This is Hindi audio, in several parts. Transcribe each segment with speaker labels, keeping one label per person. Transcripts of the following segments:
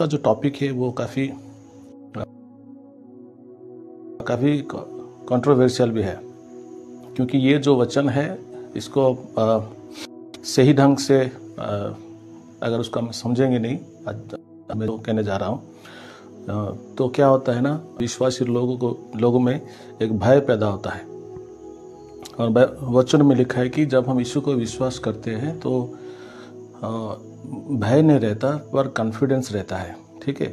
Speaker 1: का जो टॉपिक है वो काफ़ी कंट्रोवर्शियल भी है, क्योंकि ये जो वचन है इसको सही ढंग से अगर उसको हम समझेंगे नहीं, आज मैं जो कहने जा रहा हूँ, तो क्या होता है ना, विश्वासी लोगों में एक भय पैदा होता है। और वचन में लिखा है कि जब हम यीशु को विश्वास करते हैं तो भय नहीं रहता पर कॉन्फिडेंस रहता है। ठीक है,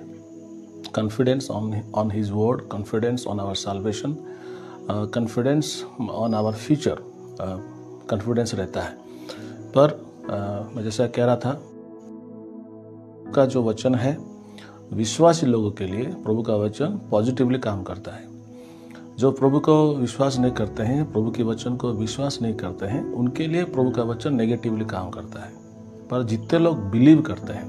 Speaker 1: confidence on his word, confidence on our salvation, confidence on our future, confidence रहता है। पर मैं जैसा कह रहा था, का जो वचन है विश्वासी लोगों के लिए प्रभु का वचन पॉजिटिवली काम करता है। जो प्रभु को विश्वास नहीं करते हैं, प्रभु के वचन को विश्वास नहीं करते हैं, उनके लिए प्रभु का वचन नेगेटिवली काम करता है। पर जितने लोग बिलीव करते हैं,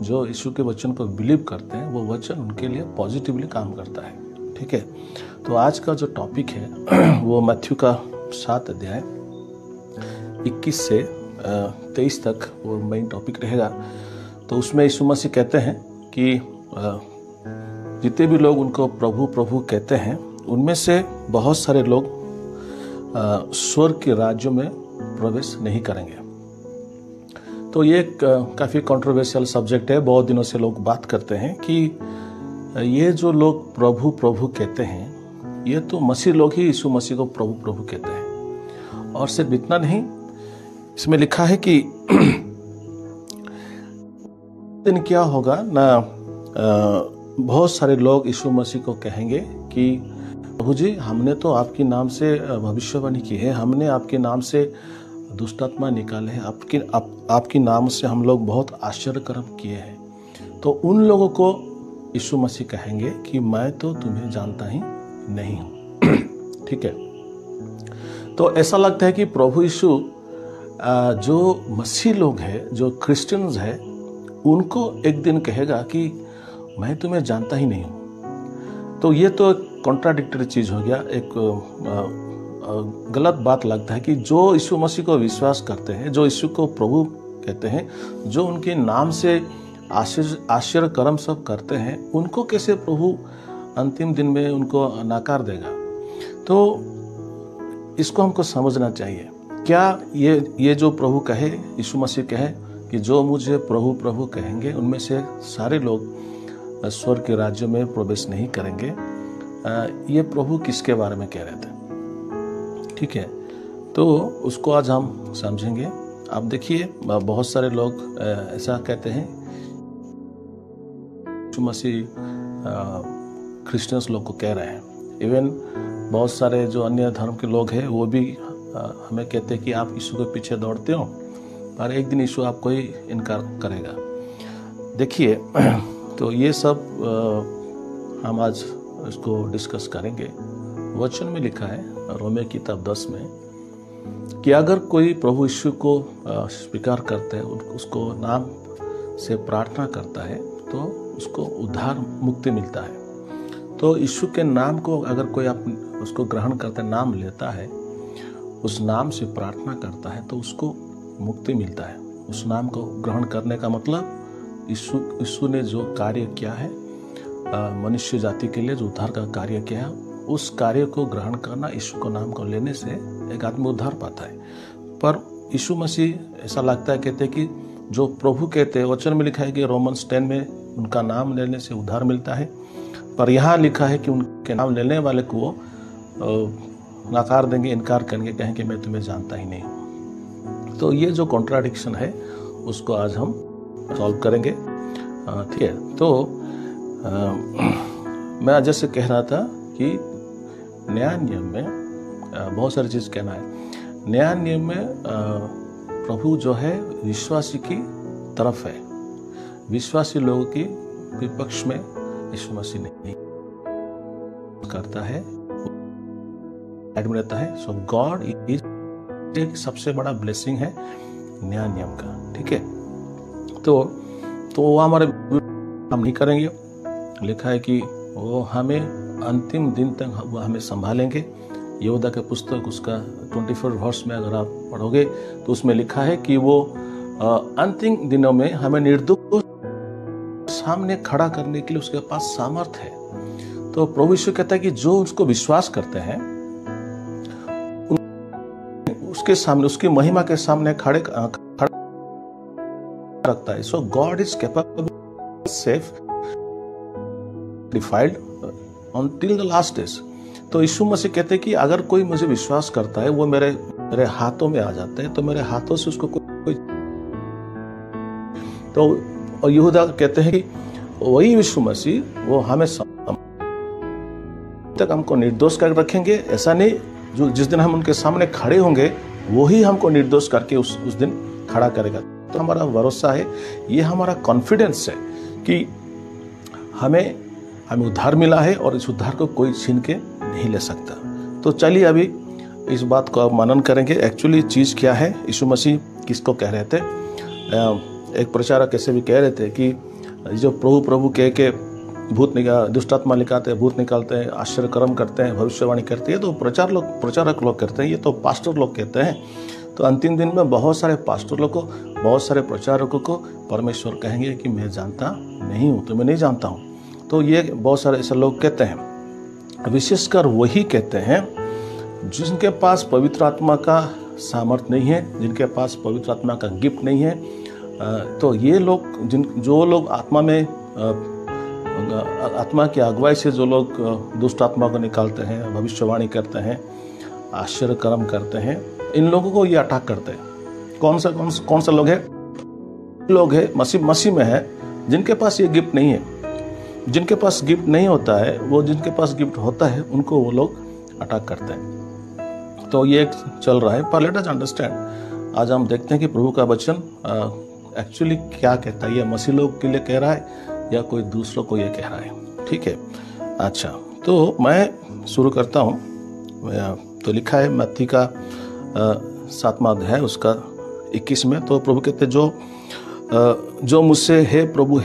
Speaker 1: जो यीशु के वचन को बिलीव करते हैं, वो वचन उनके लिए पॉजिटिवली काम करता है। ठीक है, तो आज का जो टॉपिक है वो मत्थयू का 7 अध्याय 21 से 23 तक वो मेन टॉपिक रहेगा। तो उसमें यीशु मसीह कहते हैं कि जितने भी लोग उनको प्रभु प्रभु कहते हैं, उनमें से बहुत सारे लोग स्वर्ग के राज्यों में प्रवेश नहीं करेंगे। तो ये काफ़ी कंट्रोवर्शियल सब्जेक्ट है। बहुत दिनों से लोग बात करते हैं कि ये जो लोग प्रभु प्रभु कहते हैं, ये तो मसीह लोग ही यीशु मसीह को प्रभु प्रभु कहते हैं। और सिर्फ इतना नहीं, इसमें लिखा है कि दिन क्या होगा ना, बहुत सारे लोग यीशु मसीह को कहेंगे कि प्रभु जी, हमने तो आपके नाम से भविष्यवाणी की है, हमने आपके नाम से दुष्ट आत्मा निकाले हैं, आपके नाम से हम लोग बहुत आश्चर्य कर्म किए हैं। तो उन लोगों को यीशु मसीह कहेंगे कि मैं तो तुम्हें जानता ही नहीं हूं। ठीक है, तो ऐसा लगता है कि प्रभु यीशु जो मसीह लोग हैं, जो क्रिश्चियंस हैं, उनको एक दिन कहेगा कि मैं तुम्हें जानता ही नहीं हूं। तो ये तो कॉन्ट्राडिक्टरी चीज हो गया, एक गलत बात लगता है कि जो यीशु मसीह को विश्वास करते हैं, जो यीशु को प्रभु कहते हैं, जो उनके नाम से आश्चर्य कर्म सब करते हैं, उनको कैसे प्रभु अंतिम दिन में उनको नकार देगा। तो इसको हमको समझना चाहिए। क्या ये जो प्रभु कहे, यीशु मसीह कहे कि जो मुझे प्रभु प्रभु कहेंगे, उनमें से सारे लोग स्वर्ग के राज्य में प्रवेश नहीं करेंगे, ये प्रभु किसके बारे में कह रहे थे? ठीक है, तो उसको आज हम समझेंगे। आप देखिए, बहुत सारे लोग ऐसा कहते हैं, यीशु मसीह क्रिश्चियंस लोग को कह रहे हैं। इवन बहुत सारे जो अन्य धर्म के लोग हैं, वो भी हमें कहते हैं कि आप यीशु के पीछे दौड़ते हो, पर एक दिन यीशु आपको ही इनकार करेगा। देखिए, तो ये सब हम आज इसको डिस्कस करेंगे। वचन में लिखा है रोमे किताब 10 में कि अगर कोई प्रभु यीशु को स्वीकार करता है, उसको नाम से प्रार्थना करता है, तो उसको उद्धार मुक्ति मिलता है। तो यीशु के नाम को अगर कोई उसको ग्रहण करता है, नाम लेता है, उस नाम से प्रार्थना करता है, तो उसको मुक्ति मिलता है। उस नाम को ग्रहण करने का मतलब यीशु ने जो कार्य किया है, मनुष्य जाति के लिए जो उद्धार का कार्य किया है, उस कार्य को ग्रहण करना, यीशु को नाम को लेने से एक आदमी उद्धार पाता है। पर यीशु मसीह ऐसा लगता है, कहते हैं कि जो प्रभु कहते हैं, वचन में लिखा है कि रोमन्स 10 में उनका नाम लेने से उद्धार मिलता है, पर यहाँ लिखा है कि उनके नाम लेने वाले को वो नकार देंगे, इनकार करेंगे, कहेंगे मैं तुम्हें जानता ही नहीं। तो ये जो कॉन्ट्राडिक्शन है, उसको आज हम सॉल्व करेंगे। ठीक है, तो मैं जैसे कह रहा था कि नया नियम में बहुत सारी चीज कहना है। नया नियम में प्रभु जो है विश्वासी की तरफ है, विश्वासी लोगों की विपक्ष में यीशु मसीह नहीं करता है, रहता है। सो गॉड इज एक सबसे बड़ा ब्लेसिंग है नया नियम का। ठीक है, तो वो हमारे हम नहीं करेंगे। लिखा है कि वो हमें अंतिम दिन तक वो हमें संभालेंगे। यहूदा के पुस्तक उसका 24 वर्ष में अगर आप पढ़ोगे तो उसमें लिखा है कि वो अंतिम दिनों में हमें निर्दोष सामने खड़ा करने के लिए उसके पास सामर्थ्य है। तो प्रभु यीशु कहता है कि जो उसको विश्वास करते हैं उसके सामने, उसकी महिमा के सामने खड़ा रखता है। So God is capable safe defiled until the last days। तो यीशु मसीह कहते हैं कि अगर कोई मुझे विश्वास करता है वो मेरे हाथों में आ जाते हैं, तो मेरे हाथों से उसको कोई तो और यहूदा कहते हैं कि वही यीशु मसीह वो हमें तक हमको निर्दोष कर रखेंगे। ऐसा नहीं, जो जिस दिन हम उनके सामने खड़े होंगे वही हमको निर्दोष करके उस दिन खड़ा करेगा। तो हमारा भरोसा है, ये हमारा कॉन्फिडेंस है कि हमें उद्धार मिला है और इस उद्धार को कोई छीन के नहीं ले सकता। तो चलिए अभी इस बात को मनन करेंगे। एक्चुअली चीज़ क्या है, यीशु मसीह किसको कह रहे थे। एक प्रचारक ऐसे भी कह रहे थे कि जो प्रभु प्रभु कह के दुष्ट आत्मा निकालते हैं, भूत निकालते हैं, आश्चर्य कर्म करते हैं, भविष्यवाणी करते हैं, तो प्रचारक लोग करते हैं, ये तो पास्टर लोग कहते हैं। तो अंतिम दिन में बहुत सारे पास्टर लोग को, बहुत सारे प्रचारकों को परमेश्वर कहेंगे कि मैं जानता नहीं हूँ, तो मैं नहीं जानता हूँ। तो ये बहुत सारे ऐसे लोग कहते हैं। विशेषकर वही कहते हैं जिनके पास पवित्र आत्मा का सामर्थ्य नहीं है, जिनके पास पवित्र आत्मा का गिफ्ट नहीं है। तो ये लोग जो लोग आत्मा की अगुवाई से जो लोग दुष्ट आत्मा को निकालते हैं, भविष्यवाणी करते हैं, आश्चर्य कर्म करते हैं, इन लोगों को ये अटैक करते हैं। कौन सा लोग है मसीह में है, जिनके पास ये गिफ्ट नहीं है। जिनके पास गिफ्ट नहीं होता है, वो जिनके पास गिफ्ट होता है उनको वो लोग अटैक करते हैं। तो ये चल रहा है। पर लेट अस अंडरस्टैंड, आज हम देखते हैं कि प्रभु का वचन एक्चुअली क्या कहता है। ये मसीह लोग के लिए कह रहा है या कोई दूसरों को ये कह रहा है। ठीक है, अच्छा, तो मैं शुरू करता हूँ। तो लिखा है मत्ती का 7वां अध्याय उसका 21 में। तो प्रभु कहते जो मुझसे हे प्रभु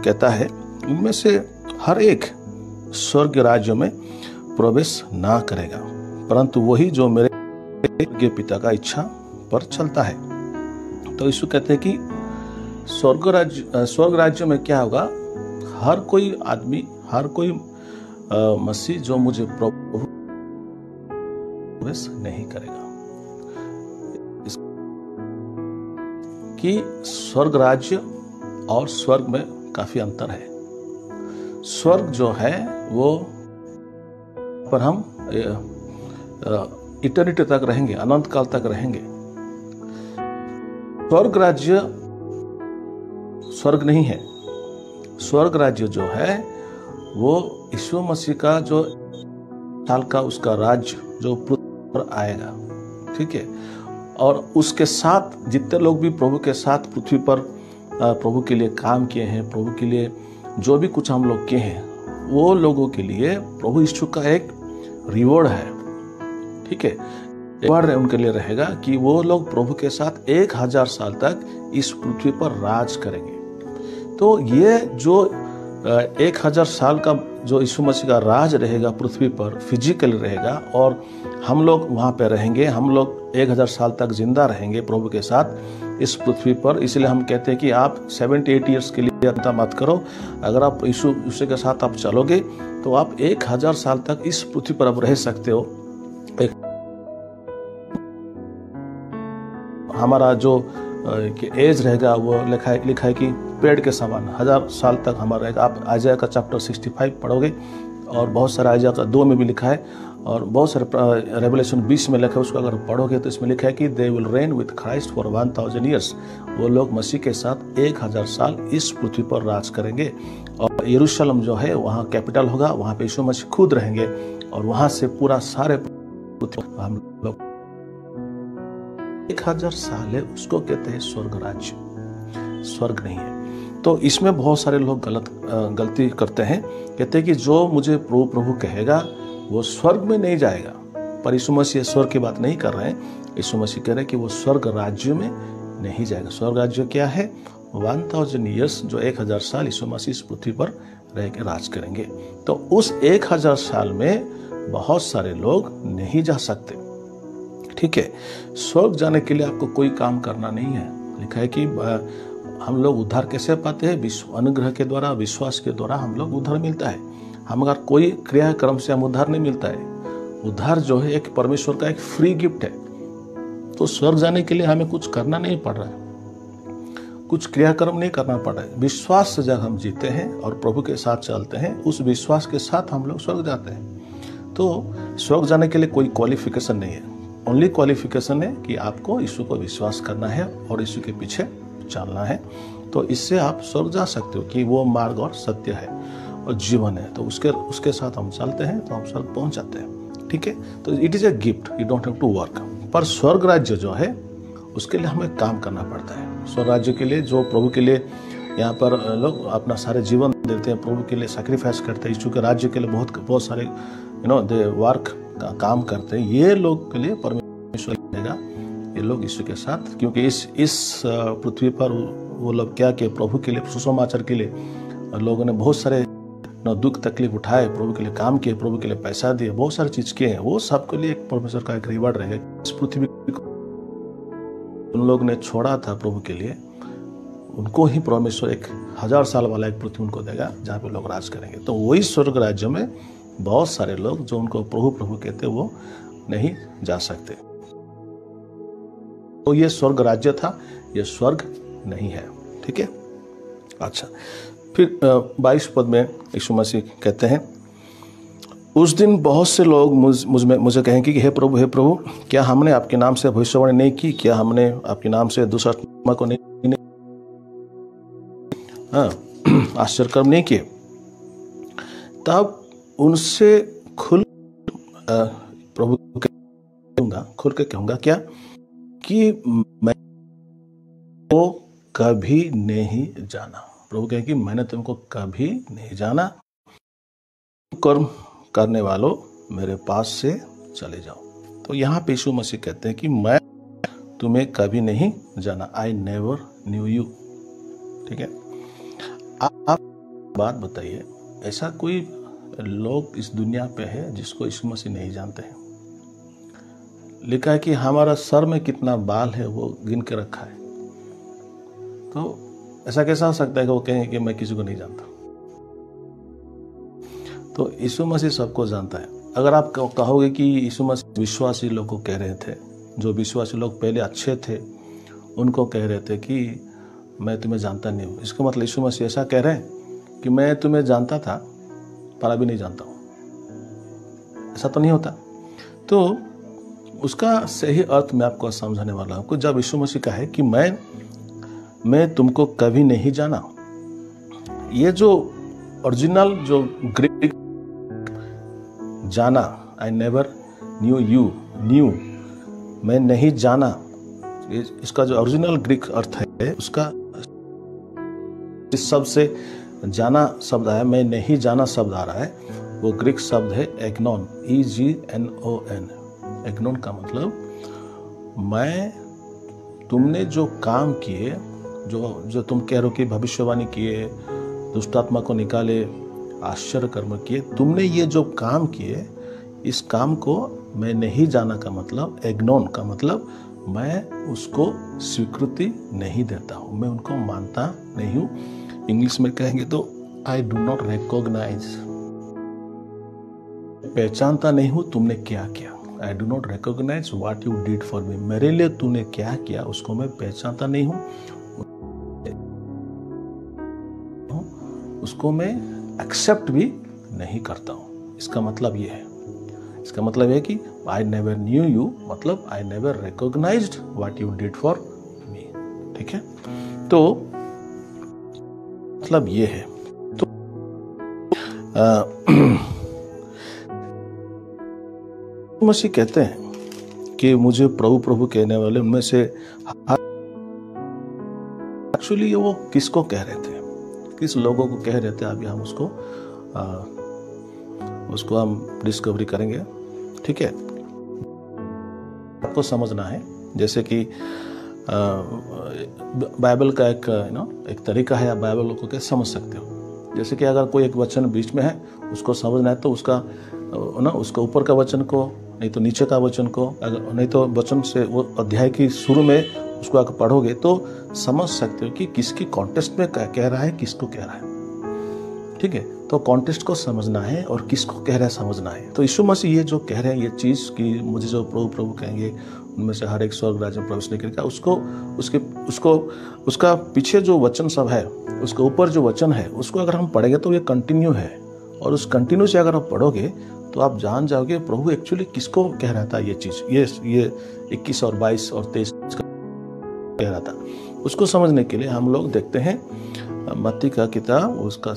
Speaker 1: कहता है, उनमें से हर एक स्वर्ग राज्य में प्रवेश ना करेगा, परंतु वही जो मेरे पिता का इच्छा पर चलता है। तो यीशु कहते हैं कि स्वर्ग राज्य में क्या होगा, हर कोई आदमी, हर कोई मसीह जो मुझे प्रवेश नहीं करेगा। कि स्वर्ग राज्य और स्वर्ग में काफी अंतर है। स्वर्ग जो है वो पर हम इटर्निटी तक रहेंगे, अनंत काल तक रहेंगे। स्वर्ग राज्य स्वर्ग नहीं है। स्वर्ग राज्य जो है वो यीशु मसीह का जो साल का उसका राज्य जो पृथ्वी पर आएगा। ठीक है, और उसके साथ जितने लोग भी प्रभु के साथ पृथ्वी पर प्रभु के लिए काम किए हैं, प्रभु के लिए जो भी कुछ हम लोग किए हैं, वो लोगों के लिए प्रभु यीशु का एक रिवॉर्ड है। ठीक है, रिवॉर्ड उनके लिए रहेगा कि वो लोग प्रभु के साथ 1000 साल तक इस पृथ्वी पर राज करेंगे। तो ये जो 1000 साल का जो यीशु मसीह का राज रहेगा पृथ्वी पर, फिजिकल रहेगा, और हम लोग वहाँ पे रहेंगे। हम लोग 1000 साल तक जिंदा रहेंगे प्रभु के साथ इस पृथ्वी पर। इसलिए हम कहते हैं कि आप 78 ईयर्स के लिए चिंता मत करो। अगर आप यीशु के साथ आप चलोगे तो आप 1000 साल तक इस पृथ्वी पर आप रह सकते हो। हमारा जो एज रहेगा वो लिखा है कि पेड़ के समान 1000 साल तक हमारा रहेगा। आप आइज़ाया का चैप्टर 65 पढ़ोगे, और बहुत सारा आइज़ाया का 2 में भी लिखा है, और बहुत सारे रेवलेशन 20 में लिखा है। उसको अगर पढ़ोगे तो इसमें लिखा है कि they will rain with Christ for 1000 years. वो लोग मसीह के साथ 1000 साल इस पृथ्वी पर राज करेंगे। और यरूशलेम जो है वहाँ कैपिटल होगा, वहाँ पे यीशु मसीह खुद रहेंगे, और वहाँ से पूरा सारे पृथ्वी हम लोग 1000 साल है, उसको कहते हैं स्वर्ग राज्य। स्वर्ग नहीं है। तो इसमें बहुत सारे लोग गलती करते हैं। कहते हैं कि जो मुझे प्रभु प्रभु कहेगा वो स्वर्ग में नहीं जाएगा। पर यीशु मसीह स्वर्ग की बात नहीं कर रहे हैं। यीशु मसीह कह रहे हैं कि वो स्वर्ग राज्य में नहीं जाएगा। स्वर्ग राज्य क्या है? 1000 ईयर्स, जो 1000 साल यीशु मसीह इस पृथ्वी पर रह के राज करेंगे। तो उस 1000 साल में बहुत सारे लोग नहीं जा सकते। ठीक है, स्वर्ग जाने के लिए आपको कोई काम करना नहीं है। लिखा है कि हम लोग उद्धार कैसे पाते हैं? अनुग्रह के द्वारा, विश्वास के द्वारा हम लोग उद्धार मिलता है। हम अगर कोई क्रियाक्रम से हम उद्धार नहीं मिलता है। उद्धार जो है एक परमेश्वर का एक फ्री गिफ्ट है। तो स्वर्ग जाने के लिए हमें कुछ करना नहीं पड़ रहा है, कुछ क्रियाक्रम नहीं करना पड़ रहा है। विश्वास से जब हम जीते हैं और प्रभु के साथ चलते हैं, उस विश्वास के साथ हम लोग स्वर्ग जाते हैं। तो स्वर्ग जाने के लिए कोई क्वालिफिकेशन नहीं है। ओनली क्वालिफिकेशन है कि आपको यीशु को विश्वास करना है और यीशु के पीछे चलना है। तो इससे आप स्वर्ग जा सकते हो कि वो मार्ग और सत्य है और जीवन है। तो उसके साथ हम चलते हैं तो हम स्वर्ग पहुंच जाते हैं। ठीक है, तो it is a gift, you don't have to work. पर स्वर्ग राज्य जो है उसके लिए हमें काम करना पड़ता है। स्वर्ग राज्य के लिए जो प्रभु के लिए यहाँ पर लोग अपना सारे जीवन देते हैं, प्रभु के लिए सैक्रिफाइस करते हैं, यीशु के राज्य के लिए बहुत सारे दे वर्क का काम करते हैं। ये लोग के लिए परमेश्वर देगा, ये लोग यीशु के साथ, क्योंकि इस पृथ्वी पर वो लोग क्या किए, प्रभु के लिए, सुसमाचार के लिए लोगों ने बहुत सारे दुख तकलीफ उठाए, प्रभु के लिए काम किए, प्रभु के लिए पैसा दिए, बहुत सारी चीज किए हैं। वो सबके लिए एक परमेश्वर का एक रिवार्ड रहेगा। इस पृथ्वी को उन लोग ने छोड़ा था प्रभु के लिए, उनको ही परमेश्वर 1000 साल वाला एक पृथ्वी उनको देगा जहाँ पे लोग राज करेंगे। तो वही स्वर्ग राज्य में बहुत सारे लोग जो उनको प्रभु प्रभु कहते वो नहीं जा सकते। तो ये स्वर्ग राज्य था, ये स्वर्ग नहीं है। ठीक है, अच्छा। फिर 22 पद में यीशु मसीह कहते हैं, उस दिन बहुत से लोग मुझे कहेंगे कि हे प्रभु क्या हमने आपके नाम से भविष्यवाणी नहीं की? क्या हमने आपके नाम से दुष्ट आत्मा को नहीं आश्चर्य कर्म नहीं किए? तब उनसे खुल के कहूंगा क्या कि मैं वो कभी नहीं जाना। प्रभु कहे कि मैंने तुमको कभी नहीं जाना, कर्म करने वालों मेरे पास से चले जाओ। तो यहाँ पे यीशु मसीह कहते हैं कि मैं तुम्हें कभी नहीं जाना, आई नेवर न्यू यू। ठीक है, आप बात बताइए, ऐसा कोई लोग इस दुनिया पे है जिसको यीशु मसीह नहीं जानते हैं? लिखा है कि हमारा सर में कितना बाल है वो गिन के रखा है। तो ऐसा कैसा हो सकता है कि वो कहें कि मैं किसी को नहीं जानता? तो यीशु मसीह सबको जानता है। अगर आप कहोगे कि यीशु मसीह विश्वासी लोग को कह रहे थे, जो विश्वासी लोग पहले अच्छे थे उनको कह रहे थे कि मैं तुम्हें जानता नहीं हूँ, इसका मतलब यीशु मसीह ऐसा कह रहे हैं कि मैं तुम्हें जानता था पर अभी नहीं जानता हूँ? ऐसा तो नहीं होता। तो उसका सही अर्थ मैं आपको समझाने वाला हूँ। जब यीशु मसीह कहा है कि मैं तुमको कभी नहीं जाना, ये जो ओरिजिनल जो ग्रीक जाना, I never knew you, new मैं नहीं जाना, इसका जो ओरिजिनल ग्रीक अर्थ है उसका इस शब्द से जाना शब्द आया, मैं नहीं जाना शब्द आ रहा है, वो ग्रीक शब्द है एग्नोन, EGNON। एग्नोन का मतलब मैं तुमने जो काम किए, जो तुम कह रहे हो कि भविष्यवाणी किए, दुष्टात्मा को निकाले, आश्चर्य कर्म किए, तुमने ये जो काम किए, इस काम को मैं नहीं जाना का मतलब, एग्नोन का मतलब मैं उसको स्वीकृति नहीं देता हूं, मैं उनको मानता नहीं हूं। इंग्लिश में कहेंगे तो आई डू नॉट रिकॉग्नाइज, पहचानता नहीं हूं तुमने क्या किया। I do not recognize what you did for me, मेरे लिए तूने क्या किया उसको मैं पहचानता नहीं हूं, उसको मैं एक्सेप्ट भी नहीं करता हूं। इसका मतलब ये है, इसका मतलब है कि आई नेवर न्यू यू, मतलब I never recognized what you did for me. ठीक है, तो मतलब ये है। तो मसीह कहते हैं कि मुझे प्रभु प्रभु कहने वाले उनमें से एक्चुअली वो किसको कह रहे थे, किस लोगों को कह रहे थे, अभी हम उसको हम डिस्कवरी करेंगे। ठीक है, आपको समझना है, जैसे कि बाइबल का एक तरीका है, आप बाइबल को कैसे समझ सकते हो। जैसे कि अगर कोई एक वचन बीच में है, उसको समझना है तो उसका ऊपर का वचन को, नहीं तो नीचे का वचन को, नहीं तो वचन से वो अध्याय की शुरू में उसको अगर पढ़ोगे तो समझ सकते हो कि किसकी कॉन्टेक्स्ट में कह रहा है, किसको कह रहा है। ठीक है, तो कॉन्टेक्स्ट को समझना है और किसको कह रहा है समझना है। तो यीशु मसीह ये जो कह रहे हैं ये चीज़ कि मुझे जो प्रभु प्रभु कहेंगे उनमें से हर एक स्वर्ग राज्य में प्रवेश नहीं करेगा, उसका पीछे जो वचन सब है, उसके ऊपर जो वचन है, उसको अगर हम पढ़ेंगे तो ये कंटिन्यू है, और उस कंटिन्यू से अगर आप पढ़ोगे तो आप जान जाओगे प्रभु एक्चुअली किसको कह रहा था ये चीज़, ये 21 और 22 और 23 कह रहा था। उसको समझने के लिए हम लोग देखते हैं मत्ती का किताब, उसका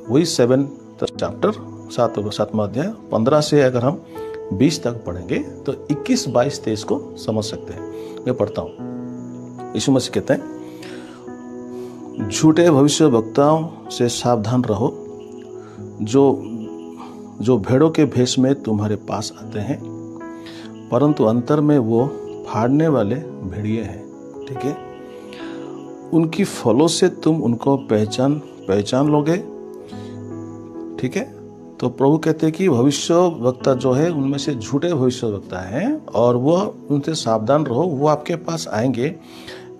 Speaker 1: वही 7th चैप्टर 7वां अध्याय 15 से अगर हम 20 तक पढ़ेंगे तो 21, 22, 23 को समझ सकते हैं। मैं पढ़ता हूँ। यीशु मसीह कहते हैं, झूठे भविष्य वक्ताओं से सावधान रहो, जो भेड़ों के भेष में तुम्हारे पास आते हैं, परंतु अंतर में वो फाड़ने वाले भेड़िए हैं। ठीक है, उनकी फलों से तुम उनको पहचान लोगे। ठीक है, तो प्रभु कहते हैं कि भविष्य वक्ता जो है उनमें से झूठे भविष्य वक्ता हैं, और वो उनसे सावधान रहो। वो आपके पास आएंगे,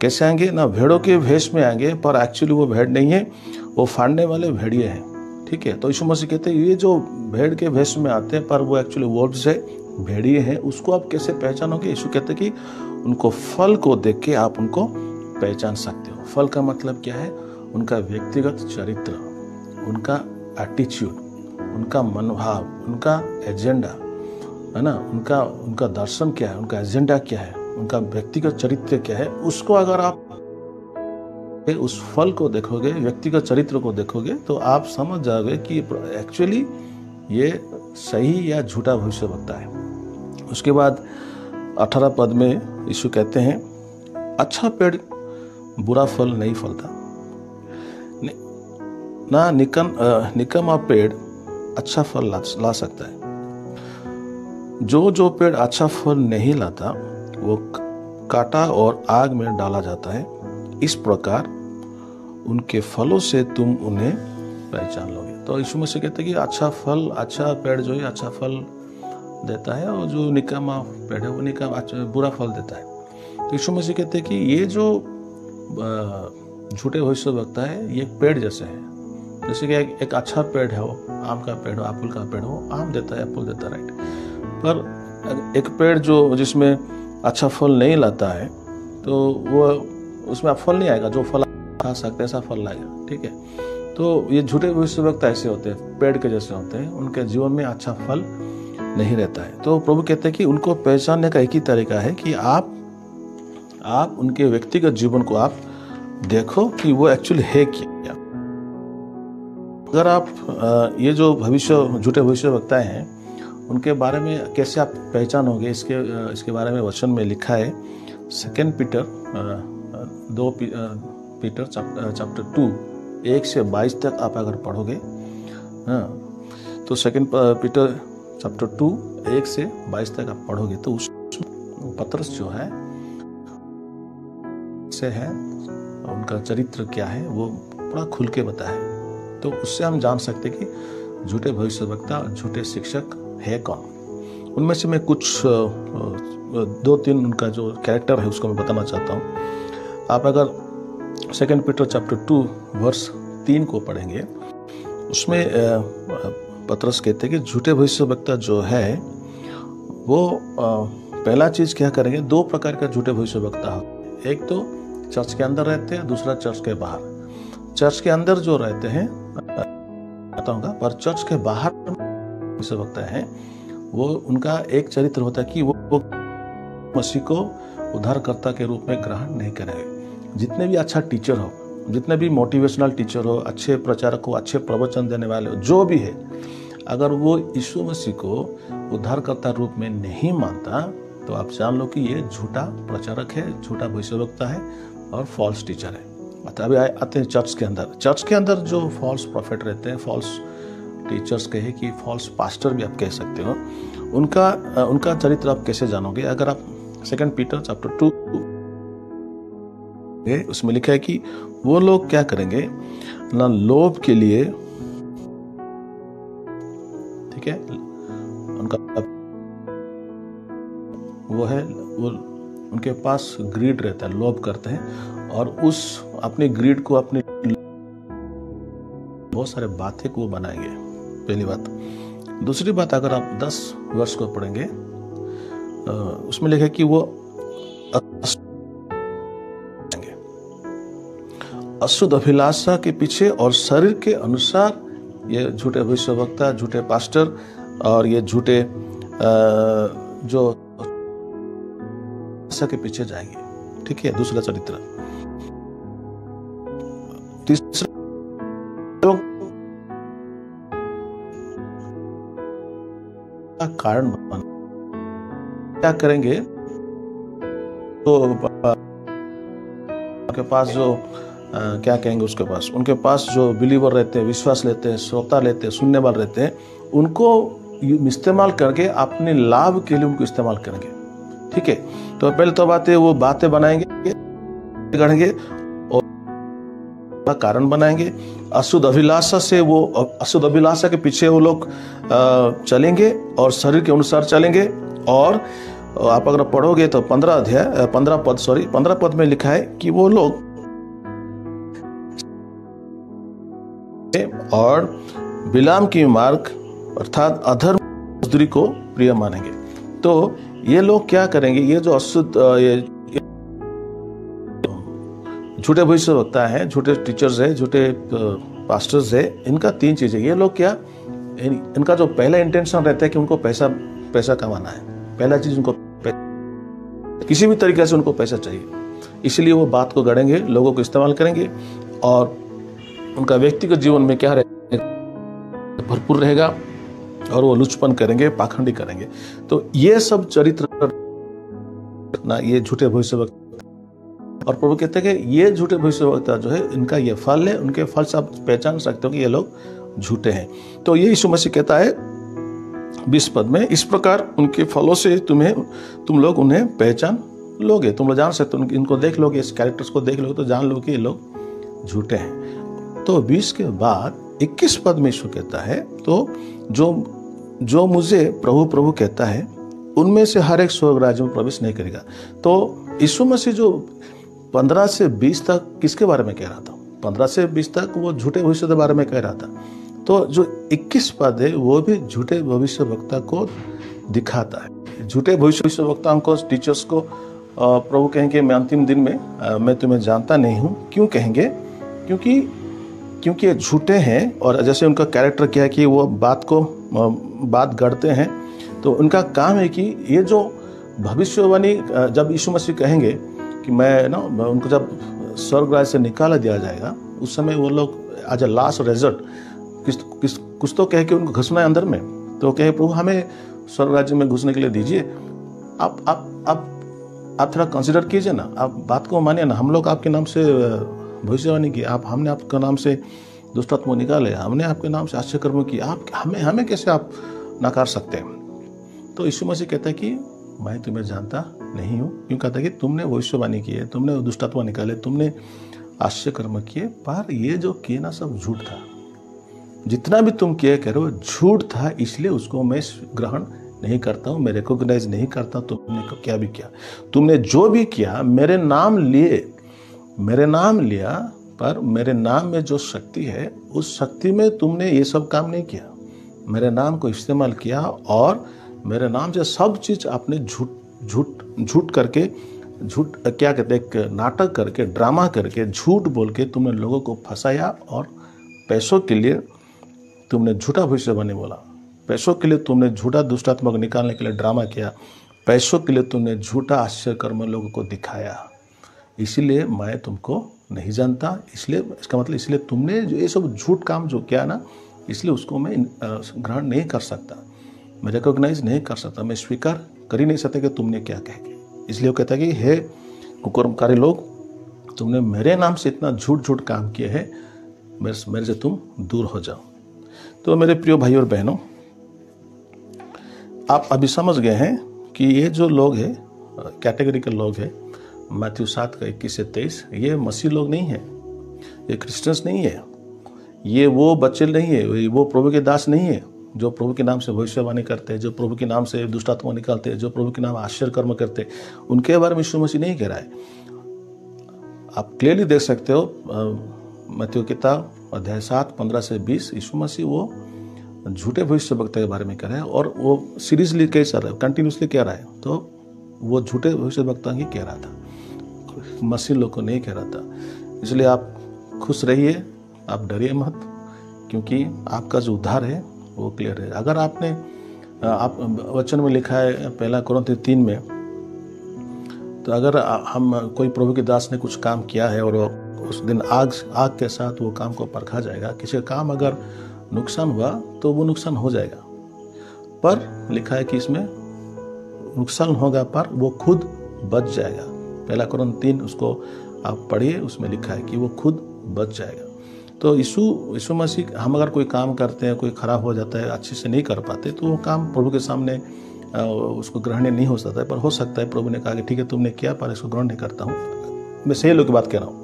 Speaker 1: कैसे आएंगे ना, भेड़ों के भेष में आएंगे, पर एक्चुअली वो भेड़ नहीं है, वो फाड़ने वाले भेड़िए हैं। ठीक है, तो यीशु मसीह कहते हैं ये जो भेड़ के भेष में आते हैं पर वो एक्चुअली वोल्व्स है, भेड़िए हैं, उसको आप कैसे पहचानोगे। यीशु कहते हैं कि उनको फल को देख के आप उनको पहचान सकते हो। फल का मतलब क्या है, उनका व्यक्तिगत चरित्र, उनका एटीट्यूड, उनका मनोभाव, उनका एजेंडा है ना, उनका दर्शन क्या है, उनका एजेंडा क्या है, उनका व्यक्तिगत चरित्र क्या है। उसको अगर आप उस फल को देखोगे, व्यक्तिगत चरित्र को देखोगे, तो आप समझ जाओगे कि एक्चुअली ये सही या झूठा भविष्य वक्ता है। उसके बाद 18 पद में यीशु कहते हैं, अच्छा पेड़ बुरा फल नहीं फलता, ना निकम्मा पेड़ अच्छा फल ला सकता है। जो पेड़ अच्छा फल नहीं लाता वो काटा और आग में डाला जाता है। इस प्रकार उनके फलों से तुम उन्हें पहचान लोगे। तो यीशु मसीह कहते हैं कि अच्छा पेड़ जो है अच्छा फल देता है, और जो निकम्मा पेड़ है वो बुरा फल देता है। तो यीशु मसीह कहते हैं कि ये जो झूठे भविष्य वक्ता है ये पेड़ जैसे है। जैसे कि एक अच्छा पेड़ है, वो आम का पेड़ हो, एप्पल का पेड़ हो, आम देता है, एप्पल देता है, राइट। पर एक पेड़ जो जिसमें अच्छा फल नहीं लाता है तो वो उसमें आप फल नहीं आएगा, जो फल खा सकते ऐसा फल लाएगा। ठीक है, तो ये झूठे भविष्यवक्ता ऐसे होते हैं, पेड़ के जैसे होते हैं, उनके जीवन में अच्छा फल नहीं रहता है। तो प्रभु कहते हैं कि उनको पहचानने का एक ही तरीका है कि आप उनके व्यक्तिगत जीवन को आप देखो कि वो एक्चुअली है क्या। अगर आप ये जो झूठे भविष्यवक्ता हैं उनके बारे में कैसे आप पहचानोगे, इसके बारे में वचन में लिखा है। 2 पीटर चैप्टर 2 1 से 22 तक आप अगर पढ़ोगे, तो 2 पीटर चैप्टर 2 1 से 22 तक आप पढ़ोगे तो उस पतरस जो है से है, उनका चरित्र क्या है वो पूरा खुल के बताया है। तो उससे हम जान सकते कि झूठे भविष्यवक्ता, झूठे शिक्षक है कौन। उनमें से मैं कुछ 2-3 उनका जो कैरेक्टर है उसको मैं बताना चाहता हूँ। आप अगर 2 पीटर चैप्टर 2 वर्स 3 को पढ़ेंगे, उसमें पतरस कहते हैं कि झूठे भविष्यवक्ता जो है वो पहला चीज क्या करेंगे, 2 प्रकार का झूठे भविष्यवक्ता होते हैं। एक तो चर्च के अंदर रहते हैं, दूसरा चर्च के बाहर। चर्च के अंदर जो रहते हैं बताऊंगा, पर चर्च के बाहर भविष्यवक्ता है वो उनका एक चरित्र होता है कि वो मसीह को उद्धारकर्ता के रूप में ग्रहण नहीं करेंगे। जितने भी अच्छा टीचर हो, जितने भी मोटिवेशनल टीचर हो, अच्छे प्रचारक हो, अच्छे प्रवचन देने वाले हो, जो भी है, अगर वो यीशु मसीह को उद्धारकर्ता रूप में नहीं मानता तो आप जान लो कि ये झूठा प्रचारक है, झूठा भविष्यवक्ता है और फॉल्स टीचर है। अभी आते हैं चर्च के अंदर। चर्च के अंदर जो फॉल्स प्रॉफिट रहते हैं, फॉल्स टीचर्स कहे कि फॉल्स पास्टर भी आप कह सकते हो, उनका चरित्र आप कैसे जानोगे। अगर आप 2 पीटर चैप्टर 2 उसमें लिखा है कि वो लोग क्या करेंगे ना, लोभ के लिए, ठीक है, उनका वो उनके पास ग्रीड रहता है, लोभ करते हैं और उस अपनी ग्रीड को अपनी बहुत सारे बातें को बनाएंगे। पहली बात। दूसरी बात, अगर आप 10 वर्ष को पढ़ेंगे उसमें लिखा कि वो अशुद्ध अभिलाषा के पीछे और शरीर के अनुसार ये झूठे भविष्यवक्ता, झूठे पास्टर और ये झूठे जो के पीछे जाएंगे। ठीक है, दूसरा चरित्र। तीसरा, कारण क्या करेंगे तो उनके पास जो क्या कहेंगे उसके पास, उनके पास जो बिलीवर रहते हैं, विश्वास लेते हैं, श्रोता लेते हैं, सुनने वाले रहते हैं, उनको इस्तेमाल करके अपने लाभ के लिए उनको इस्तेमाल करेंगे। ठीक है, तो पहले तो बात है वो बातें बनाएंगे, गढ़ेंगे और कारण बनाएंगे। अशुद्ध अभिलाषा से वो अशुद्ध अभिलाषा के पीछे वो लोग चलेंगे और शरीर के अनुसार चलेंगे। और आप अगर पढ़ोगे तो 15 पद में लिखा है कि वो लोग और बिलाम की मार्ग अर्थात अधर्म मजदूरी को प्रिय मानेंगे। तो ये लोग क्या करेंगे, ये जो अशुद्ध ये झूठे भविष्यवक्ता है, झूठे टीचर्स है, झूठे पास्टर्स है, इनका 3 चीजें। ये लोग क्या, इनका जो पहला इंटेंशन रहता है कि उनको पैसा कमाना है। पहला चीज उनको किसी भी तरीके से उनको पैसा चाहिए, इसलिए वो बात को गढ़ेंगे, लोगों को इस्तेमाल करेंगे और उनका व्यक्तिगत जीवन में क्या रहेगा, भरपूर रहेगा और वो लुचपन करेंगे, पाखंडी करेंगे। तो ये सब चरित्र ना, ये झूठे भविष्यवक्ता। और प्रभु कहते हैं कि ये झूठे भविष्यवक्ता जो है, इनका ये फल है, उनके फल से आप पहचान सकते हो कि ये लोग झूठे हैं। तो ये यीशु मसीह कहता है 20 पद में, इस प्रकार उनके फलों से तुम लोग उन्हें पहचान लोगे। तुम लोग जान सकते हो, इनको देख लोगे, इस कैरेक्टर्स को देख लोगे तो जान लोगे कि ये लोग झूठे हैं। तो 20 के बाद 21 पद में यीशु कहता है, तो जो मुझे प्रभु प्रभु कहता है उनमें से हर एक स्वर्ग राज्य में प्रवेश नहीं करेगा। तो यीशु मसीह जो 15 से 20 तक किसके बारे में कह रहा था, 15 से 20 तक वो झूठे भविष्य के बारे में कह रहा था। तो जो 21 पद है वो भी झूठे भविष्यवक्ता को दिखाता है। झूठे भविष्यवक्ताओं को, टीचर्स को प्रभु कहेंगे मैं अंतिम दिन में मैं तुम्हें जानता नहीं हूँ। क्यों कहेंगे? क्योंकि ये झूठे हैं और जैसे उनका कैरेक्टर क्या है कि वो बात गढ़ते हैं। तो उनका काम है कि ये जो भविष्यवाणी जब यीशु मसीह कहेंगे कि मैं उनको जब स्वर्ग राज्य से निकाला दिया जाएगा, उस समय वो लोग एज अ लास्ट रिजल्ट कुछ तो कहे कि उनको घुसना है अंदर में। तो कहे प्रभु हमें स्वर्ग राज्य में घुसने के लिए दीजिए। आप थोड़ा कंसिडर कीजिए ना, आप बात को मानिए ना। हम लोग आपके नाम से भविष्यवाणी की, हमने आपके नाम से दुष्ट आत्मा निकाले, हमने आपके नाम से आश्चर्य कर्म किए, आप हमें कैसे आप नकार सकते हैं? तो यीशु मसीह कहता है कि मैं तुम्हें जानता नहीं हूँ। क्यों कहता है कि तुमने भविष्यवाणी की है, तुमने दुष्ट आत्मा निकाले, तुमने आश्चर्य कर्म किए, पर ये जो किए ना सब झूठ था। जितना भी तुम किए करो झूठ था, इसलिए उसको मैं ग्रहण नहीं करता हूँ, मैं रिकॉग्नाइज नहीं करता। तुमने क्या भी किया, तुमने जो भी किया मेरे नाम लिया, पर मेरे नाम में जो शक्ति है उस शक्ति में तुमने ये सब काम नहीं किया। मेरे नाम को इस्तेमाल किया और मेरे नाम से सब चीज आपने झूठ करके, झूठ क्या कहते हैं, नाटक करके, ड्रामा करके, झूठ बोल के तुमने लोगों को फंसाया। और पैसों के लिए तुमने झूठा भविष्यवाणी बोला, पैसों के लिए तुमने झूठा दुष्ट आत्मा को निकालने के लिए ड्रामा किया, पैसों के लिए तुमने झूठा आश्चर्य कर्म लोगों को दिखाया। इसीलिए मैं तुमको नहीं जानता। इसलिए इसका मतलब इसलिए तुमने जो ये सब झूठ काम जो किया ना, इसलिए उसको मैं ग्रहण नहीं कर सकता, मैं रिकॉग्नाइज नहीं कर सकता, मैं स्वीकार कर ही नहीं सकता कि तुमने क्या कह। इसलिए वो कहता है कि हे कुकर्मकारी लोग, तुमने मेरे नाम से इतना झूठ काम किए हैं, मेरे से तुम दूर हो जाओ। तो मेरे प्रिय भाई और बहनों, आप अभी समझ गए हैं कि ये जो लोग हैं, कैटेगरिकल लोग हैं, मैथ्यू 7 का 21 से 23, ये मसीह लोग नहीं है, ये क्रिश्चियंस नहीं है, ये वो बच्चे नहीं है, वो प्रभु के दास नहीं है। जो प्रभु के नाम से भविष्यवाणी करते हैं, जो प्रभु के नाम से दुष्ट आत्मा निकालते हैं, जो प्रभु के नाम आश्चर्य कर्म करते हैं, उनके बारे में यीशु मसीह नहीं कह रहा है। आप क्लियरली देख सकते हो मत्ती किताब अध्याय 7 15 से 20 यीशु मसीह वो झूठे भविष्यवक्ता के बारे में कह रहा है, और वो सीरियसली कह रहा है, कंटिन्यूसली कह रहा है। तो वो झूठे भविष्यवक्ता ही कह रहा था, मसीह लोग को नहीं कह रहा था। इसलिए आप खुश रहिए, आप डरिए मत, क्योंकि आपका जो उद्धार है वो क्लियर है। अगर आपने आप वचन में लिखा है 1 कोरिन्थियों 3 में, तो अगर हम कोई प्रभु के दास ने कुछ काम किया है और उस दिन आग के साथ वो काम को परखा जाएगा। किसी का काम अगर नुकसान हुआ तो वो नुकसान हो जाएगा, पर लिखा है कि इसमें नुकसान होगा पर वो खुद बच जाएगा। 1 कोरिन्थियों 3 उसको आप पढ़िए, उसमें लिखा है कि वो खुद बच जाएगा। तो यीशु मसीह, हम अगर कोई काम करते हैं, कोई खराब हो जाता है, अच्छे से नहीं कर पाते, तो वो काम प्रभु के सामने उसको ग्रहण नहीं हो सकता है। पर हो सकता है प्रभु ने कहा कि ठीक है तुमने किया, पर इसको ग्रहण नहीं करता हूँ। मैं सही लोग की बात कह रहा हूँ,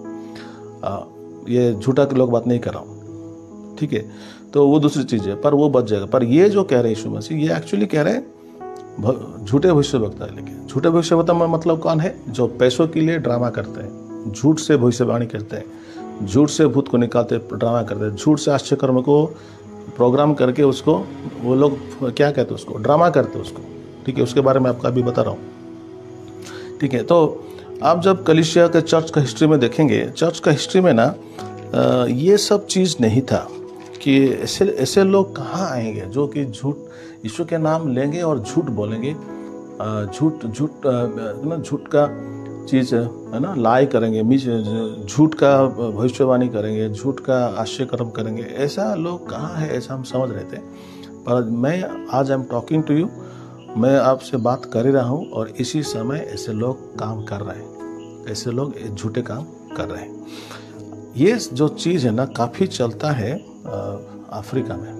Speaker 1: ये झूठा के लोग बात नहीं कर रहा हूँ, ठीक है। तो वो दूसरी चीज़ है, पर वो बच जाएगा। पर ये जो कह रहे हैं यीशु मसीह, ये एक्चुअली कह रहे हैं झूठे भविष्यवक्ता। लेकिन झूठे भविष्यवक्ता में मतलब कौन है? जो पैसों के लिए ड्रामा करते हैं, झूठ से भविष्यवाणी करते हैं, झूठ से भूत को निकालते ड्रामा करते हैं, झूठ से आश्चर्य कर्म को प्रोग्राम करके उसको वो लोग क्या कहते हैं, उसको ड्रामा करते हैं उसको, ठीक है। उसके बारे में आपको अभी बता रहा हूँ, ठीक है। तो आप जब कलीसिया के चर्च का हिस्ट्री में देखेंगे, चर्च का हिस्ट्री में ना ये सब चीज़ नहीं था कि ऐसे लोग कहाँ आएंगे जो कि झूठ यीशु के नाम लेंगे और झूठ बोलेंगे, झूठ का चीज़ है ना लाई करेंगे, झूठ का भविष्यवाणी करेंगे, झूठ का आश्चर्य कर्म करेंगे। ऐसा लोग कहाँ है, ऐसा हम समझ रहे थे। पर मैं आज I am talking to you, मैं आपसे बात कर ही रहा हूँ, और इसी समय ऐसे लोग काम कर रहे हैं, ऐसे लोग झूठे काम कर रहे हैं। ये जो चीज़ है ना काफ़ी चलता है अफ्रीका में।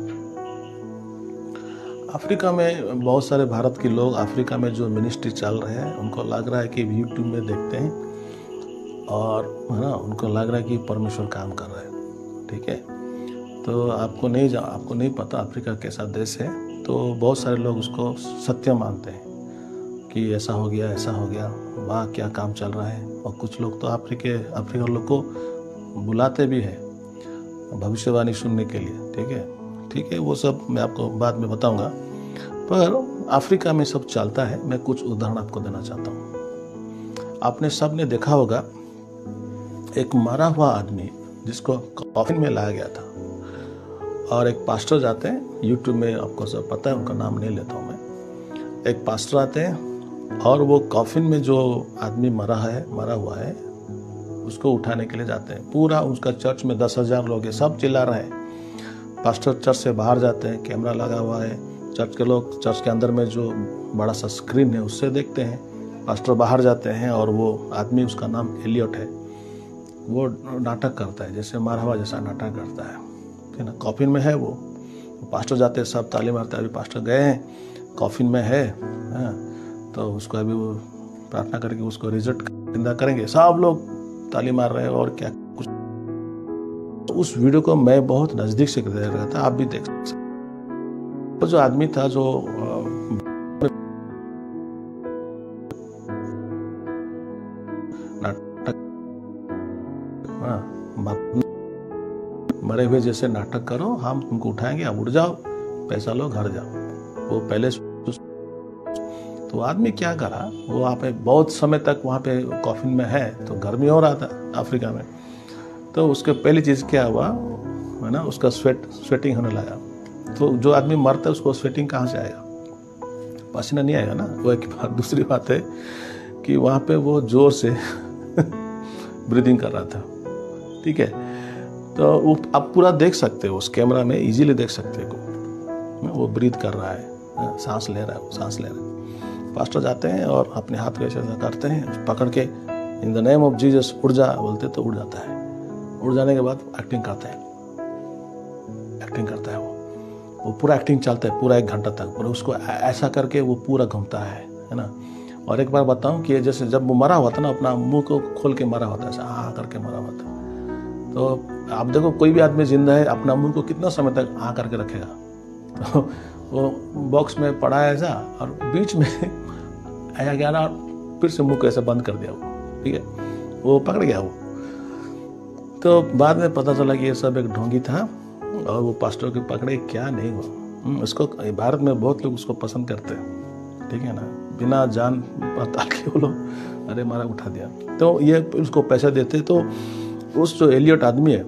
Speaker 1: अफ्रीका में बहुत सारे भारत के लोग अफ्रीका में जो मिनिस्ट्री चल रहे हैं, उनको लग रहा है कि यूट्यूब में देखते हैं और है ना, उनको लग रहा है कि परमेश्वर काम कर रहा है, ठीक है। तो आपको नहीं पता अफ्रीका कैसा देश है। तो बहुत सारे लोग उसको सत्य मानते हैं कि ऐसा हो गया, ऐसा हो गया, वहाँ क्या काम चल रहा है। और कुछ लोग तो अफ्रीका लोग को बुलाते भी हैं भविष्यवाणी सुनने के लिए, ठीक है। वो सब मैं आपको बाद में बताऊंगा। पर अफ्रीका में सब चलता है। मैं कुछ उदाहरण आपको देना चाहता हूँ। आपने सब ने देखा होगा एक मरा हुआ आदमी जिसको कॉफिन में लाया गया था, और एक पास्टर जाते हैं, यूट्यूब में आपको सब पता है, उनका नाम नहीं लेता हूँ मैं। एक पास्टर आते हैं और वो कॉफिन में जो आदमी मरा हुआ है उसको उठाने के लिए जाते हैं। पूरा उसका चर्च में 10,000 लोग हैं, सब चिल्ला रहे हैं। पास्टर चर्च से बाहर जाते हैं, कैमरा लगा हुआ है, चर्च के लोग चर्च के अंदर में जो बड़ा सा स्क्रीन है उससे देखते हैं। पास्टर बाहर जाते हैं और वो आदमी, उसका नाम एलियट है, वो नाटक करता है, जैसे मारा हुआ जैसा नाटक करता है, ठीक है ना। कॉफिन में है वो पास्टर जाते हैं, सब ताली मारते हैं। अभी पास्टर गए हैं, कॉफिन में है, तो उसको अभी वो प्रार्थना करके उसको रिजल्ट जिंदा करेंगे, सब लोग ताली मार रहे हैं और क्या कुछ। तो उस वीडियो को मैं बहुत नजदीक से देख रहा था, आप भी देख सकते। तो जो आदमी था जो नाटक मरे हुए जैसे नाटक करो, हम तुमको उठाएंगे, आप उड़ जाओ, पैसा लो, घर जाओ। वो पहले तो आदमी क्या करा, वो वहाँ पे बहुत समय तक वहाँ पे कॉफिन में है, तो गर्मी हो रहा था अफ्रीका में। तो उसके पहली चीज़ क्या हुआ है ना, उसका स्वेटिंग होने लगा। तो जो आदमी मरता है उसको स्वेटिंग कहाँ से आएगा, पसीना नहीं आएगा ना। वो एक बात। दूसरी बात है कि वहाँ पे वो जोर से ब्रीदिंग कर रहा था, ठीक है। तो वो आप पूरा देख सकते हो, उस कैमरा में इजीली देख सकते हो, वो ब्रीद कर रहा है, सांस ले रहा है। पास्टर जाते हैं और अपने हाथ को ऐसा करते हैं, पकड़ के in the name of Jesus उड़ जा बोलते तो उड़ जाता है। उड़ जाने के बाद एक्टिंग करता है वो पूरा एक्टिंग चलता है पूरा 1 घंटा तक। पूरा उसको ऐसा करके वो पूरा घूमता है ना। और एक बार बताऊं कि जैसे जब वो मरा हुआ था ना, अपना मुंह को खोल के मरा हुआ था, ऐसा करके मरा हुआ था। तो आप देखो, कोई भी आदमी जिंदा है अपना मुंह को कितना समय तक करके रखेगा, तो वो बॉक्स में पड़ा है ऐसा, और बीच में आया गया ना, फिर से मुंह कैसे बंद कर दिया वो, ठीक है, वो पकड़ गया वो। तो बाद में पता चला कि ये सब एक ढोंगी था, और वो पास्टर के पकड़े क्या नहीं हुआ। उसको भारत में बहुत लोग उसको पसंद करते हैं, ठीक है ना, बिना जान पड़ताल के वो लोग अरे मारा उठा दिया। तो ये उसको पैसे देते, तो उस जो एलियट आदमी है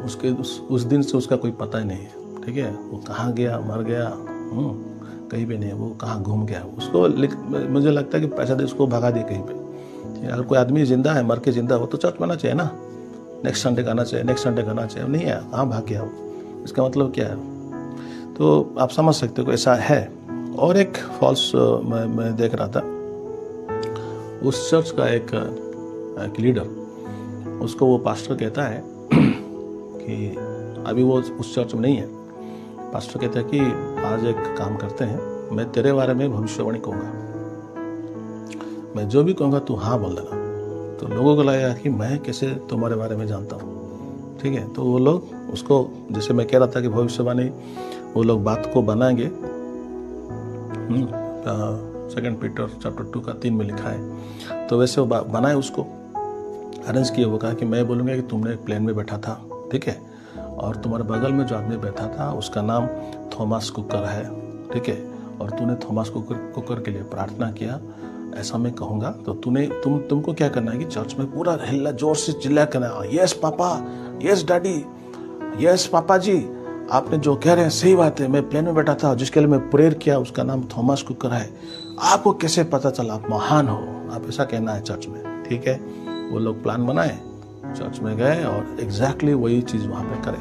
Speaker 1: उसके उस दिन से उसका कोई पता ही नहीं है, ठीक है, वो कहाँ गया, मर गया, कहीं पे नहीं, वो कहाँ घूम गया। उसको मुझे लगता है कि पैसा दे उसको भगा दिया कहीं पे। अगर कोई आदमी जिंदा है, मर के जिंदा हो, तो चर्च में आना चाहिए ना, नेक्स्ट संडे आना चाहिए, नेक्स्ट संडे आना चाहिए, नहीं है, कहाँ भाग गया वो, इसका मतलब क्या है। तो आप समझ सकते हो ऐसा है। और एक फॉल्स मैं देख रहा था, उस चर्च का एक लीडर, उसको वो पास्टर कहता है कि अभी वो उस चर्च में नहीं है। पास्टर कहता है कि आज एक काम करते हैं, मैं तेरे बारे में भविष्यवाणी कहूँगा, मैं जो भी कहूँगा तू हाँ बोल देना। तो लोगों को लगेगा कि मैं कैसे तुम्हारे बारे में जानता हूँ, ठीक है। तो वो लोग उसको, जैसे मैं कह रहा था कि भविष्यवाणी वो लोग बात को बनाएंगे, 2 पीटर चैप्टर 2 का 3 में लिखा है। तो वैसे वो बनाए, उसको अरेंज किए। वो कहा कि मैं बोलूँगा कि तुमने एक प्लेन में बैठा था, ठीक है, और तुम्हारे बगल में जो आदमी बैठा था उसका नाम थॉमस कुकर है, ठीक है, और तूने थॉमस कुकर के लिए प्रार्थना किया, ऐसा मैं कहूँगा। तो तुमको क्या करना है कि चर्च में पूरा हिल्ला, जोर से चिल्ला करना, yes papa, yes daddy, yes papa जी, आपने जो कह रहे हैं सही बात है, मैं प्लेन में बैठा था, जिसके लिए मैं प्रेयर किया उसका नाम थॉमस कुकर है, आपको कैसे पता चला, आप महान हो, आप ऐसा कहना है चर्च में, ठीक है। वो लोग प्लान बनाए, चर्च में गए और एग्जैक्टली वही चीज़ वहाँ पे करें,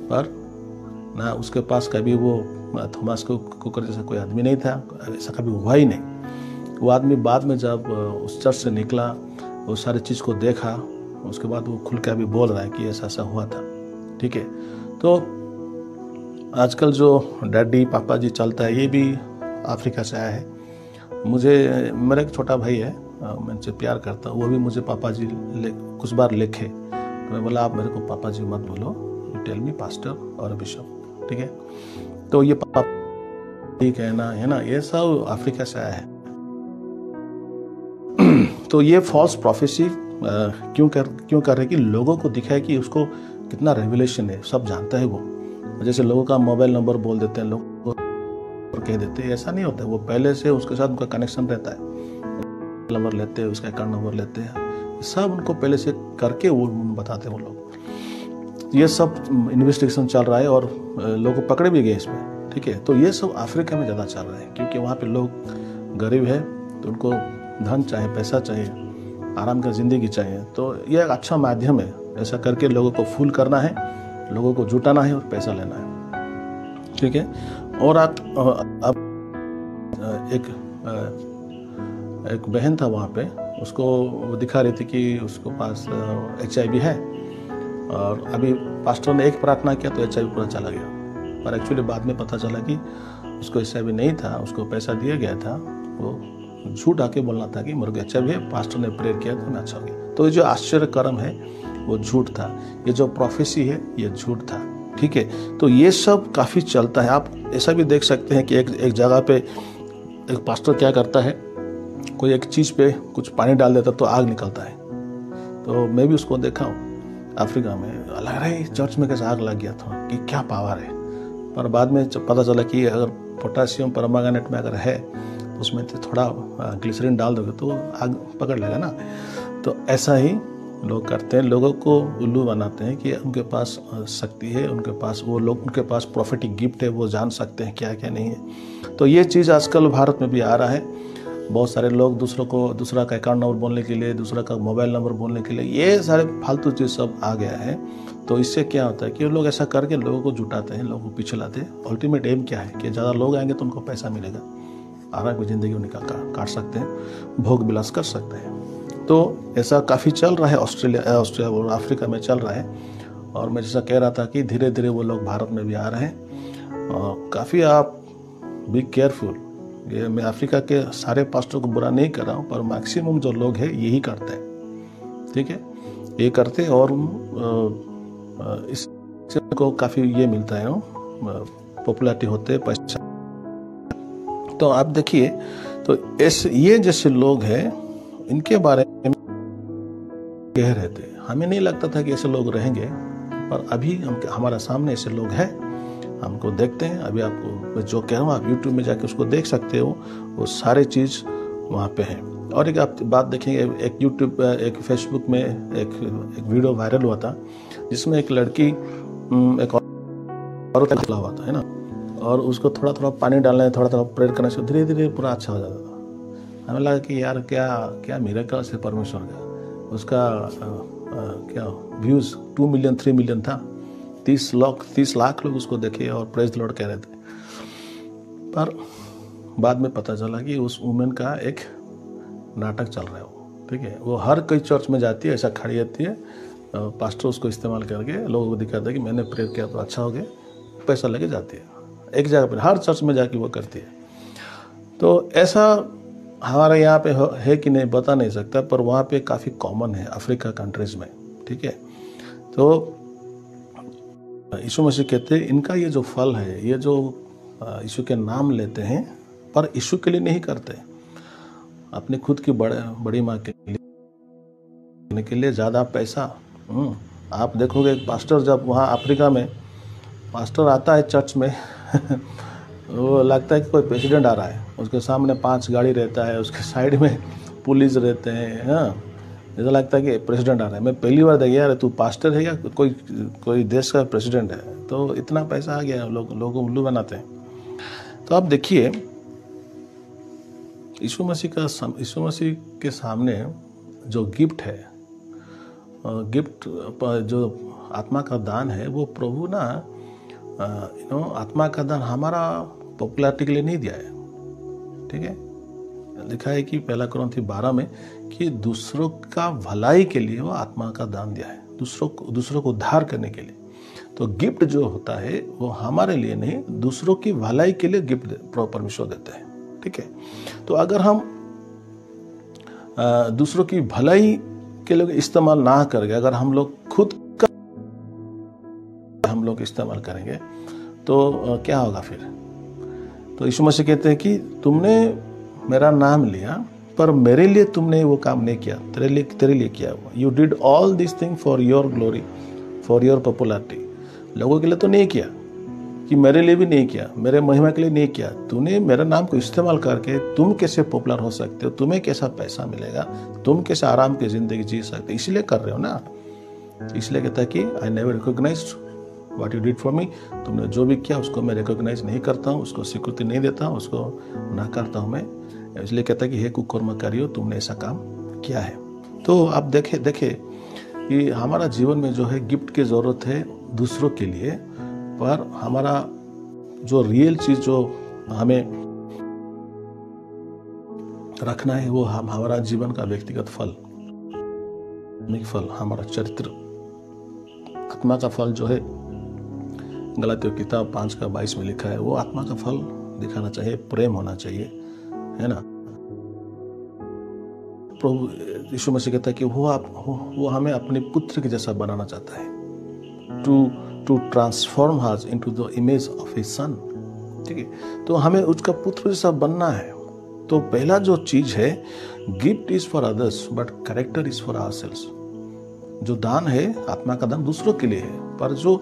Speaker 1: पर ना उसके पास कभी वो थॉमस कुकर जैसा कोई आदमी नहीं था, ऐसा कभी हुआ ही नहीं। वो आदमी बाद में जब उस चर्च से निकला, वो सारी चीज़ को देखा, उसके बाद वो खुल के अभी बोल रहा है कि ऐसा ऐसा हुआ था, ठीक है। तो आजकल जो डैडी पापा जी चलता है, ये भी अफ्रीका से आया है। मेरा एक छोटा भाई है, मैं उनसे प्यार करता हूँ, वो भी मुझे पापा जी कुछ बार लिखे, तो मैं बोला आप मेरे को पापा जी मत बोलो, यू टेल मी पास्टर और बिशप, ठीक है। तो ये पापा ठीक है ना, ये सब अफ्रीका से आया है। तो ये फॉल्स प्रोफेसी क्यों कर रहे कि लोगों को दिखाए कि उसको कितना रेवलेशन है, सब जानता है वो। जैसे लोगों का मोबाइल नंबर बोल देते हैं, लोगों को कह देते हैं, ऐसा नहीं होता है, वो पहले से उसके साथ उनका कनेक्शन रहता है, नंबर लेते हैं, उसका अकाउंट नंबर लेते हैं, सब उनको पहले से करके वो बताते हैं वो लोग। ये सब इन्वेस्टिगेशन चल रहा है और लोग पकड़े भी गए इसमें, ठीक है। तो ये सब अफ्रीका में ज़्यादा चल रहा है, क्योंकि वहाँ पे लोग गरीब है, तो उनको धन चाहिए, पैसा चाहिए, आराम का ज़िंदगी चाहिए। तो ये एक अच्छा माध्यम है, ऐसा करके लोगों को फूल करना है, लोगों को जुटाना है और पैसा लेना है, ठीक है। और अब एक बहन था वहाँ पे, उसको वो दिखा रही थी कि उसको पास HIV है, और अभी पास्टर ने एक प्रार्थना किया तो HIV पूरा चला गया, पर एक्चुअली बाद में पता चला कि उसको HIV नहीं था, उसको पैसा दिया गया था, वो झूठ आके बोलना था कि मेरे को HIV है, पास्टर ने प्रेयर किया तो मैं अच्छा हो गया। तो ये जो आश्चर्य कर्म है वो झूठ था, ये जो प्रोफेसी है ये झूठ था, ठीक है। तो ये सब काफ़ी चलता है। आप ऐसा भी देख सकते हैं कि एक जगह पे एक पास्टर क्या करता है, कोई एक चीज़ पे कुछ पानी डाल देता तो आग निकलता है। तो मैं भी उसको देखा हूँ अफ्रीका में, लग रहा है चर्च में कैसे आग लग गया था कि क्या पावर है, पर बाद में पता चला कि अगर पोटासियम परमांगनेट में अगर है तो उसमें थोड़ा ग्लिसरीन डाल दोगे तो आग पकड़ लेगा ना। तो ऐसा ही लोग करते हैं, लोगों को उल्लू बनाते हैं कि उनके पास शक्ति है, उनके पास प्रॉफिटिक गिफ्ट है, वो जान सकते हैं क्या क्या नहीं है। तो ये चीज़ आजकल भारत में भी आ रहा है। बहुत सारे लोग दूसरा का अकाउंट नंबर बोलने के लिए, दूसरा का मोबाइल नंबर बोलने के लिए, ये सारे फालतू चीज़ सब आ गया है। तो इससे क्या होता है कि लोग ऐसा करके लोगों को जुटाते हैं, लोगों को पीछे लाते हैं। अल्टीमेट एम क्या है कि ज़्यादा लोग आएंगे तो उनको पैसा मिलेगा, आराम की ज़िंदगी निकाल काट सकते हैं, भोग विलास कर सकते हैं। तो ऐसा काफ़ी चल रहा है, ऑस्ट्रेलिया और अफ्रीका में चल रहा है। और मैं जैसा कह रहा था कि धीरे धीरे वो लोग भारत में भी आ रहे हैं, और काफ़ी आप बी केयरफुल। ये मैं अफ्रीका के सारे पास्टर को बुरा नहीं कर रहा हूँ, पर मैक्सिमम जो लोग हैं यही करते हैं, ठीक है, ये करते। और इससे को काफ़ी ये मिलता है पॉपुलैरिटी होते, पैसा। तो आप देखिए, तो ये जैसे लोग हैं, इनके बारे में कह रहे थे। हमें नहीं लगता था कि ऐसे लोग रहेंगे, पर अभी हमारा सामने ऐसे लोग हैं, हमको देखते हैं। अभी आपको जो कह रहा हूँ, आप यूट्यूब में जाके उसको देख सकते हो, वो सारे चीज़ वहाँ पे हैं। और एक आप बात देखेंगे, एक यूट्यूब, एक फेसबुक में एक वीडियो वायरल हुआ था, जिसमें एक लड़की एक औरत निकला हुआ था, है ना, और उसको थोड़ा थोड़ा पानी डालना है, थोड़ा थोड़ा प्रेयर करने से धीरे धीरे पूरा अच्छा हो जाता था। हमें लगा कि यार क्या क्या मिरेकल से परमेश्वर का। उसका क्या व्यूज़ 2 मिलियन 3 मिलियन था, 30 लाख लोग उसको देखे और प्रेज द लॉर्ड कह रहे थे। पर बाद में पता चला कि उस वुमेन का एक नाटक चल रहा है वो, ठीक है। वो हर कोई चर्च में जाती है, ऐसा खड़ी रहती है, पास्टर उसको इस्तेमाल करके लोगों को दिखाता है कि मैंने प्रेयर किया तो अच्छा हो गया, पैसा लेके जाती है। एक जगह पर हर चर्च में जाके वो करती है। तो ऐसा हमारे यहाँ पे है कि नहीं बता नहीं सकता, पर वहाँ पे काफ़ी कॉमन है अफ्रीका कंट्रीज़ में, ठीक है। तो यीशु मसीह कहते हैं, इनका ये जो फल है, ये जो यीशु के नाम लेते हैं, पर यीशु के लिए नहीं करते, अपने खुद की बड़ी माँ के लिए ज़्यादा पैसा। आप देखोगे एक पास्टर जब वहाँ अफ्रीका में पास्टर आता है चर्च में वो लगता है कि कोई प्रेसिडेंट आ रहा है, उसके सामने 5 गाड़ी रहता है, उसके साइड में पुलिस रहते हैं, हाँ, ऐसा लगता है कि प्रेसिडेंट आ रहा है। मैं पहली बार देखा, यार तू पास्टर है या कोई देश का प्रेसिडेंट है, तो इतना पैसा आ गया, लोगों को उल्लू बनाते हैं। तो आप देखिए, यीशु मसीह के सामने जो गिफ्ट है, गिफ्ट जो आत्मा का दान है, वो प्रभु ना आत्मा का दान हमारा पॉपुलैरिटी के लिए नहीं दिया है, ठीक है। लिखा है कि 1 कुरिन्थी 12 में कि दूसरों का भलाई के लिए वो आत्मा का दान दिया है, दूसरों को उद्धार करने के लिए। तो गिफ्ट जो होता है वो हमारे लिए नहीं, दूसरों की भलाई के लिए गिफ्ट परमेश्वर देते हैं, ठीक है। तो अगर हम दूसरों की भलाई के लिए इस्तेमाल ना करके, अगर हम लोग खुद का हम लोग इस्तेमाल करेंगे, तो क्या होगा फिर? तो यीशु मसीह कहते हैं कि तुमने मेरा नाम लिया, पर मेरे लिए तुमने वो काम नहीं किया, तेरे लिए किया हुआ। You did all this thing for your glory, for your popularity. लोगों के लिए तो नहीं किया, कि मेरे लिए भी नहीं किया, मेरे महिमा के लिए नहीं किया। तूने मेरे नाम को इस्तेमाल करके तुम कैसे पॉपुलर हो सकते हो, तुम्हें कैसा पैसा मिलेगा, तुम कैसे आराम की जिंदगी जी सकते, इसलिए कर रहे हो ना। इसलिए कहता है कि I never recognized what you did for me. तुमने जो भी किया उसको मैं रिकॉग्नाइज नहीं करता हूँ, उसको स्वीकृति नहीं देता हूँ, उसको ना करता हूँ मैं। इसलिए कहता है कि हे कुकर्मकारियों, तुमने ऐसा काम किया है। तो आप देखे कि हमारा जीवन में जो है गिफ्ट की ज़रूरत है दूसरों के लिए, पर हमारा जो रियल चीज़ जो हमें रखना है वो हमारा जीवन का व्यक्तिगत फल, हमारा चरित्र, आत्मा का फल जो है गलातियों किताब 5:22 में लिखा है, वो आत्मा का फल दिखाना चाहिए, प्रेम होना चाहिए, है ना। प्रभु यीशु मसीह कहता है कि वो हमें अपने पुत्र के जैसा बनाना चाहता है, to transform us into the image of his son, ठीक है। तो हमें उसका पुत्र जैसा बनना है। तो पहला जो चीज है, gift is for others but character is for ourselves. जो दान है, आत्मा का दान दूसरों के लिए है, पर जो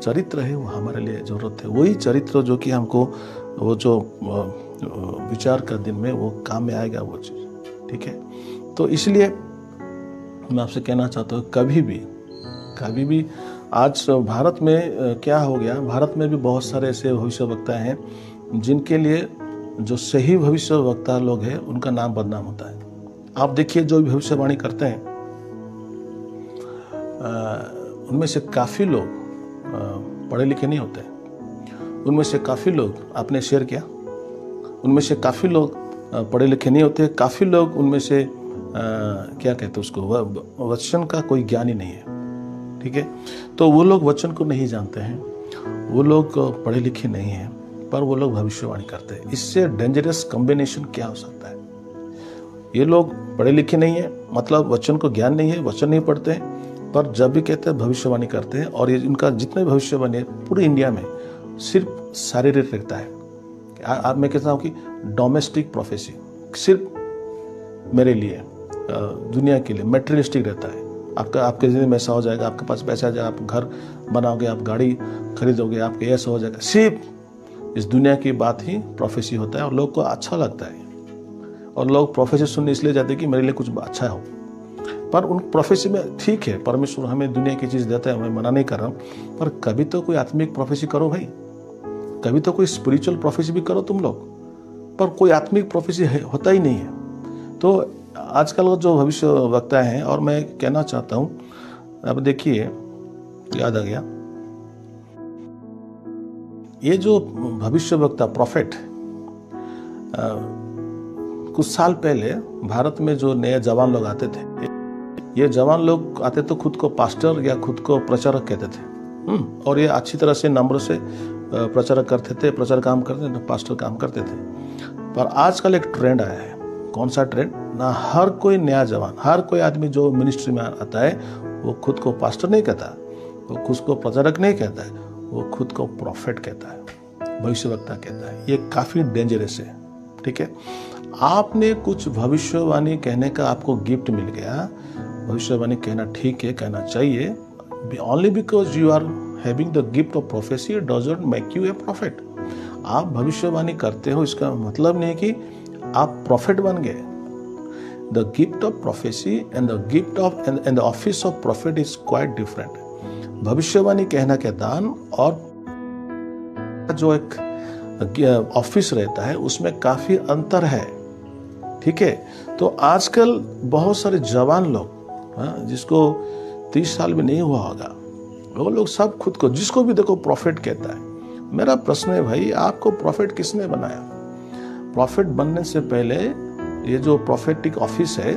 Speaker 1: चरित्र है वो हमारे लिए जरूरत है। वही चरित्र जो कि हमको वो जो विचार का दिन में वो काम में आएगा वो चीज, ठीक है। तो इसलिए मैं आपसे कहना चाहता हूँ, कभी भी आज भारत में क्या हो गया, भारत में भी बहुत सारे ऐसे भविष्यवक्ता हैं जिनके लिए जो सही भविष्यवक्ता लोग हैं उनका नाम बदनाम होता है। आप देखिए, जो भी भविष्यवाणी करते हैं उनमें से काफ़ी लोग पढ़े लिखे नहीं होते, उनमें से काफ़ी लोग, आपने शेयर किया, उनमें से काफ़ी लोग पढ़े लिखे नहीं होते, काफ़ी लोग उनमें से क्या कहते हैं उसको, वचन का कोई ज्ञान ही नहीं है, ठीक है। तो वो लोग वचन को नहीं जानते हैं, वो लोग पढ़े लिखे नहीं हैं, पर वो लोग भविष्यवाणी करते हैं। इससे डेंजरस कॉम्बिनेशन क्या हो सकता है? ये लोग पढ़े लिखे नहीं है, मतलब वचन को ज्ञान नहीं है, वचन नहीं पढ़ते हैं, पर जब भी कहते हैं भविष्यवाणी करते हैं। और ये इनका जितने भविष्यवाणी है पूरे इंडिया में सिर्फ शारीरिक रहता है। मैं कहता हूँ कि डोमेस्टिक प्रोफेसी सिर्फ मेरे लिए, दुनिया के लिए मेटेरियलिस्टिक रहता है। आपके जिंदगी में ऐसा हो जाएगा, आपके पास पैसा आ जाएगा, आप घर बनाओगे, आप गाड़ी खरीदोगे, आपके ऐसा हो जाएगा। सिर्फ इस दुनिया की बात ही प्रोफेसी होता है और लोग को अच्छा लगता है, और लोग प्रोफेसी सुनने इसलिए जाते हैं कि मेरे लिए कुछ अच्छा हो। पर उन प्रोफेसी में ठीक है, परमेश्वर हमें दुनिया की चीज़ देता है, मैं मना नहीं कर रहा हूँ, पर कभी तो कोई आत्मिक प्रोफेसी करो भाई, कभी तो कोई स्पिरिचुअल प्रोफेसी भी करो तुम लोग। पर कोई आत्मिक प्रोफेसी होता ही नहीं है। तो आजकल जो भविष्य वक्ता हैं, और मैं कहना चाहता हूँ, अब देखिए याद आ गया, ये जो भविष्य वक्ता प्रॉफिट, कुछ साल पहले भारत में जो नए जवान लोग आते थे, ये जवान लोग आते तो खुद को पास्टर या खुद को प्रचारक कहते थे, और ये अच्छी तरह से नंबर से प्रचारक करते थे, प्रचार काम करते थे, पास्टर काम करते थे। पर आजकल एक ट्रेंड आया है। कौन सा ट्रेंड? ना हर कोई नया जवान, हर कोई आदमी जो मिनिस्ट्री में आता है, वो खुद को पास्टर नहीं कहता, वो खुद को प्रचारक नहीं कहता है, वो खुद को प्रॉफिट कहता है, भविष्यवक्ता कहता है। ये काफी डेंजरस है। ठीक है, आपने कुछ भविष्यवाणी कहने का आपको गिफ्ट मिल गया। भविष्यवाणी कहना ठीक है, कहना चाहिए। Only because you are having the gift of prophecy doesn't make you a prophet. आप भविष्यवाणी करते हो, इसका मतलब नहीं कि आप प्रॉफिट बन गए। The gift of prophecy and the gift of and the office of profit is quite different. भविष्यवाणी कहना के दान और जो एक ऑफिस रहता है, उसमें काफी अंतर है। ठीक है, तो आजकल बहुत सारे जवान लोग, जिसको 30 साल में नहीं हुआ होगा, वो लोग सब खुद को, जिसको भी देखो प्रॉफिट कहता है। मेरा प्रश्न है भाई, आपको प्रॉफिट किसने बनाया? प्रॉफिट बनने से पहले ये जो प्रॉफिटिक ऑफिस है,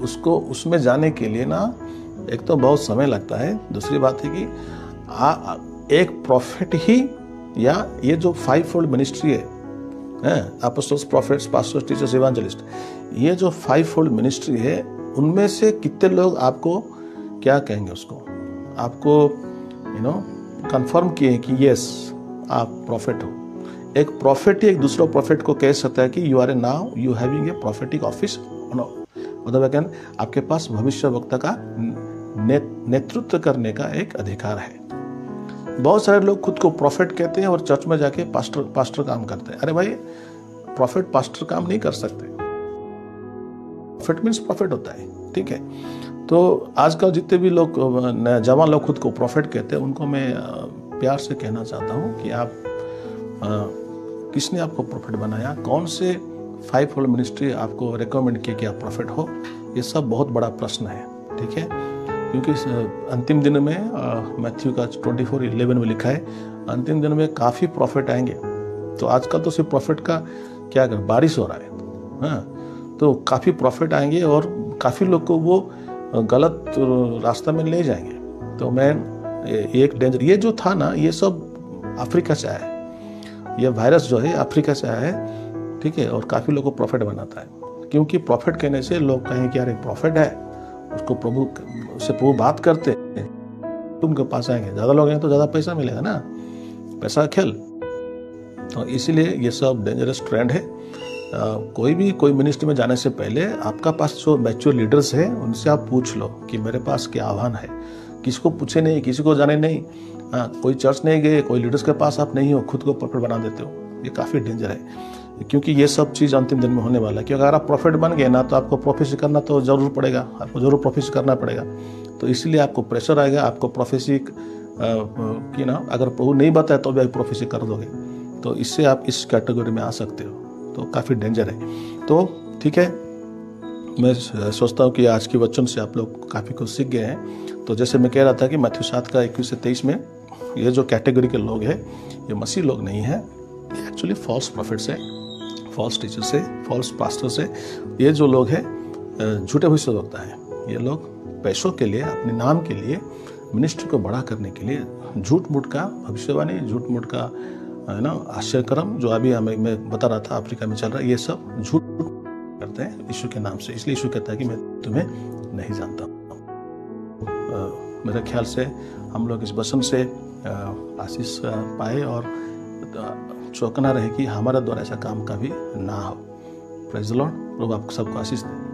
Speaker 1: उसमें जाने के लिए ना, एक तो बहुत समय लगता है, दूसरी बात है कि एक प्रॉफिट ही, या ये जो 5-fold मिनिस्ट्री है, apostles, profits, pastors, teachers, evangelist, ये जो 5-fold मिनिस्ट्री है, उनमें से कितने लोग आपको क्या कहेंगे, उसको आपको कंफर्म किए कि यस आप प्रॉफिट हो। एक प्रॉफिट ही एक दूसरा प्रॉफिट को कह सकता है कि you are a now you having a prophetic office. मतलब आपके पास भविष्य वक्ता का नेतृत्व करने का एक अधिकार है। बहुत सारे लोग खुद को प्रॉफिट कहते हैं और चर्च में जाके पास्टर काम करते हैं। अरे भाई, प्रॉफिट पास्टर काम नहीं कर सकते। प्रॉफिट मीन्स प्रॉफिट होता है। ठीक है, तो आजकल जितने भी लोग जवान लोग खुद को प्रॉफिट कहते हैं, उनको मैं प्यार से कहना चाहता हूँ कि आप किसने आपको प्रॉफिट बनाया, कौन से 5-fold मिनिस्ट्री आपको रिकमेंड किया कि आप प्रॉफिट हो, ये सब बहुत बड़ा प्रश्न है। ठीक है, क्योंकि अंतिम दिन में मैथ्यू का 24:11 में लिखा है, अंतिम दिन में काफ़ी प्रॉफिट आएंगे। तो आजकल तो सिर्फ प्रॉफिट का क्या कर, बारिश हो रहा है। हाँ, तो काफ़ी प्रॉफिट आएंगे और काफ़ी लोग को वो गलत रास्ता में ले जाएंगे। तो मैं एक डेंजर, ये जो था ना, ये सब अफ्रीका से आया है। ये वायरस जो है अफ्रीका से आया है। ठीक है, और काफ़ी लोगों को प्रॉफिट बनाता है, क्योंकि प्रॉफिट कहने से लोग कहें कि यार एक प्रॉफिट है, उसको प्रभु बात करते, उनके पास आएंगे। ज़्यादा लोग हैं तो ज़्यादा पैसा मिलेगा ना, पैसा खेल। तो इसीलिए ये सब डेंजरस ट्रेंड है। कोई मिनिस्ट्री में जाने से पहले आपका पास जो मैच्योर लीडर्स है, उनसे आप पूछ लो कि मेरे पास क्या आह्वान है। किसी को पूछे नहीं, किसी को जाने नहीं। कोई चर्च नहीं गए, कोई लीडर्स के पास आप नहीं हो, खुद को प्रॉफिट बना देते हो। ये काफ़ी डेंजर है, क्योंकि ये सब चीज़ अंतिम दिन में होने वाला है। क्योंकि अगर आप प्रॉफिट बन गए ना, तो आपको प्रोफेसी करना तो जरूर पड़ेगा, आपको जरूर प्रोफेसी करना पड़ेगा। तो इसलिए आपको प्रेशर आएगा, आपको प्रोफेसी की ना, अगर प्रभु नहीं बताए तो भी आप प्रोफेसी कर दोगे। तो इससे आप इस कैटेगरी में आ सकते हो। तो काफ़ी डेंजर है। तो ठीक है, मैं सोचता हूँ कि आज के वचन से आप लोग काफ़ी कुछ सीख गए हैं। तो जैसे मैं कह रहा था कि मैथ्यू 7 का 21 से 23 में ये जो कैटेगरी के लोग हैं, ये मसीह लोग नहीं है, ये एक्चुअली फॉल्स प्रॉफिट्स है, फॉल्स टीचर्स है, फॉल्स पास्टर्स है। ये जो लोग हैं झूठे भविष्यवक्ता है। ये लोग पैसों के लिए, अपने नाम के लिए, मिनिस्ट्री को बड़ा करने के लिए झूठ मूठ का भविष्यवाणी, झूठ मूठ का आश्चर्यक्रम, जो अभी मैं बता रहा था अफ्रीका में चल रहा है, ये सब झूठ करते हैं यीशु के नाम से। इसलिए यीशु कहता है कि मैं तुम्हें नहीं जानता। मेरे ख्याल से हम लोग इस वचन से आशीष पाए और चौकना रहे कि हमारे द्वारा ऐसा काम कभी ना हो। Praise the Lord. प्रभु आप सबको आशीष दे।